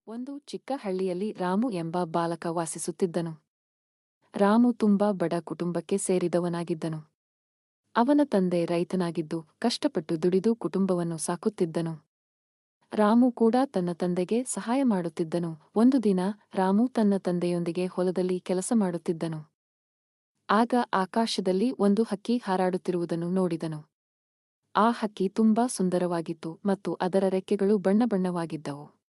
ಒಂದು ಚಿಕ್ಕ ಹಳ್ಳಿಯಲ್ಲಿ ರಾಮು ಎಂಬ ಬಾಲಕ ವಾಸಿಸುತ್ತಿದ್ದನು. ರಾಮು ತುಂಬಾ ಬಡ ಕುಟುಂಬಕ್ಕೆ ಸೇರಿದವನಾಗಿದ್ದನು. ಅವನ ತಂದೆ ರೈತನಾಗಿದ್ದು ಕಷ್ಟಪಟ್ಟು ದುಡಿದು ಕುಟುಂಬವನ್ನು ಸಾಕುತ್ತಿದ್ದನು. ರಾಮು ಕೂಡ ತನ್ನ ತಂದೆಗೆ ಸಹಾಯ ಮಾಡುತ್ತಿದ್ದನು. ಒಂದು ದಿನ ರಾಮು ತನ್ನ ತಂದೆಯೊಂದಿಗೆ ಹೊಲದಲ್ಲಿ ಕೆಲಸ ಮಾಡುತ್ತಿದ್ದನು. ಆಗ ಆಕಾಶದಲ್ಲಿ ಒಂದು ಹಕ್ಕಿ ಹಾರಾಡುತ್ತಿರುವುದನ್ನು ನೋಡಿದನು. ಆ ಹಕ್ಕಿ ತುಂಬಾ ಸುಂದರವಾಗಿತ್ತು ಮತ್ತು ಅದರ ರೆಕ್ಕೆಗಳು ಬಣ್ಣ ಬಣ್ಣವಾಗಿದ್ದವು.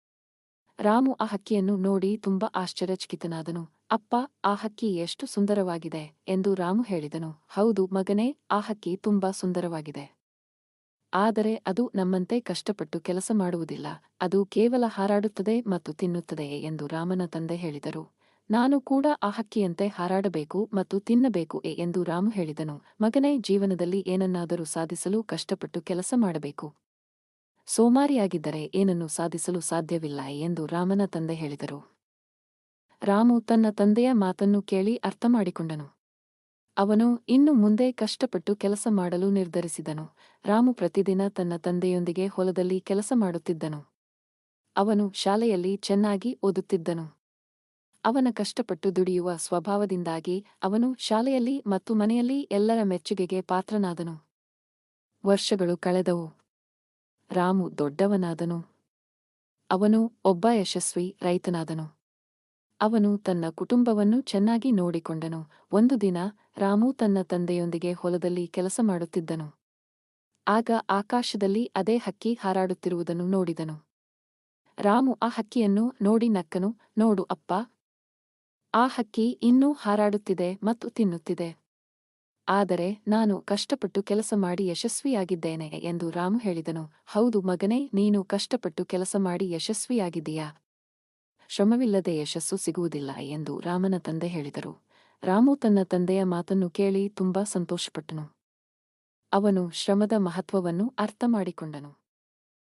ರಾಮು ಆ ಹಕ್ಕಿಯನ್ನು ನೋಡಿ ತುಂಬಾ ಆಶ್ಚರ್ಯಚಕಿತನಾದನು. ಅಪ್ಪ, ಆ ಹಕ್ಕಿ ಎಷ್ಟು ಸುಂದರವಾಗಿದೆ ಎಂದು ರಾಮು ಹೇಳಿದನು. ಹೌದು ಮಗನೇ, ಆ ಹಕ್ಕಿ ತುಂಬಾ ಸುಂದರವಾಗಿದೆ. ಆದರೆ ಅದು ನಮ್ಮಂತೆ ಕಷ್ಟಪಟ್ಟು ಕೆಲಸ ಮಾಡುವುದಿಲ್ಲ. ಅದು ಕೇವಲ ಹಾರಾಡುತ್ತದೆ ಮತ್ತು ತಿನ್ನುತ್ತದೆಯೇ ಎಂದು ರಾಮನ ತಂದೆ ಹೇಳಿದರು. ನಾನು ಕೂಡ ಆ ಹಕ್ಕಿಯಂತೆ ಹಾರಾಡಬೇಕು ಮತ್ತು ತಿನ್ನಬೇಕು ಎಂದು ರಾಮು ಹೇಳಿದನು. ಮಗನೇ, ಜೀವನದಲ್ಲಿ ಏನನ್ನಾದರೂ ಸಾಧಿಸಲು ಕಷ್ಟಪಟ್ಟು ಕೆಲಸ ಮಾಡಬೇಕು. ಸೋಮಾರಿಯಾಗಿದ್ದರೆ ಏನನ್ನೂ ಸಾಧಿಸಲು ಸಾಧ್ಯವಿಲ್ಲ ಎಂದು ರಾಮನ ತಂದೆ ಹೇಳಿದರು. ರಾಮು ತನ್ನ ತಂದೆಯ ಮಾತನ್ನು ಕೇಳಿ ಅರ್ಥಮಾಡಿಕೊಂಡನು. ಅವನು ಇನ್ನು ಮುಂದೆ ಕಷ್ಟಪಟ್ಟು ಕೆಲಸ ಮಾಡಲು ನಿರ್ಧರಿಸಿದನು. ರಾಮು ಪ್ರತಿದಿನ ತನ್ನ ತಂದೆಯೊಂದಿಗೆ ಹೊಲದಲ್ಲಿ ಕೆಲಸ ಮಾಡುತ್ತಿದ್ದನು. ಅವನು ಶಾಲೆಯಲ್ಲಿ ಚೆನ್ನಾಗಿ ಓದುತ್ತಿದ್ದನು. ಅವನ ಕಷ್ಟಪಟ್ಟು ದುಡಿಯುವ ಸ್ವಭಾವದಿಂದಾಗಿ ಅವನು ಶಾಲೆಯಲ್ಲಿ ಮತ್ತು ಮನೆಯಲ್ಲಿ ಎಲ್ಲರ ಮೆಚ್ಚುಗೆಗೆ ಪಾತ್ರನಾದನು. ವರ್ಷಗಳು ಕಳೆದವು. ರಾಮು ದೊಡ್ಡವನಾದನು. ಅವನು ಒಬ್ಬ ಯಶಸ್ವಿ ರೈತನಾದನು. ಅವನು ತನ್ನ ಕುಟುಂಬವನ್ನು ಚೆನ್ನಾಗಿ ನೋಡಿಕೊಂಡನು. ಒಂದು ದಿನ ರಾಮು ತನ್ನ ತಂದೆಯೊಂದಿಗೆ ಹೊಲದಲ್ಲಿ ಕೆಲಸ ಮಾಡುತ್ತಿದ್ದನು. ಆಗ ಆಕಾಶದಲ್ಲಿ ಅದೇ ಹಕ್ಕಿ ಹಾರಾಡುತ್ತಿರುವುದನ್ನು ನೋಡಿದನು. ರಾಮು ಆ ಹಕ್ಕಿಯನ್ನು ನೋಡಿ ನಕ್ಕನು. ನೋಡು ಅಪ್ಪ, ಆ ಹಕ್ಕಿ ಇನ್ನೂ ಹಾರಾಡುತ್ತಿದೆ ಮತ್ತು ತಿನ್ನುತ್ತಿದೆ. ಆದರೆ ನಾನು ಕಷ್ಟಪಟ್ಟು ಕೆಲಸ ಮಾಡಿ ಯಶಸ್ವಿಯಾಗಿದ್ದೇನೆ ಎಂದು ರಾಮು ಹೇಳಿದನು. ಹೌದು ಮಗನೇ, ನೀನು ಕಷ್ಟಪಟ್ಟು ಕೆಲಸ ಮಾಡಿ ಯಶಸ್ವಿಯಾಗಿದ್ದೀಯಾ. ಶ್ರಮವಿಲ್ಲದೆ ಯಶಸ್ಸು ಸಿಗುವುದಿಲ್ಲ ಎಂದು ರಾಮನ ತಂದೆ ಹೇಳಿದರು. ರಾಮು ತನ್ನ ತಂದೆಯ ಮಾತನ್ನು ಕೇಳಿ ತುಂಬಾ ಸಂತೋಷಪಟ್ಟನು. ಅವನು ಶ್ರಮದ ಮಹತ್ವವನ್ನು ಅರ್ಥಮಾಡಿಕೊಂಡನು.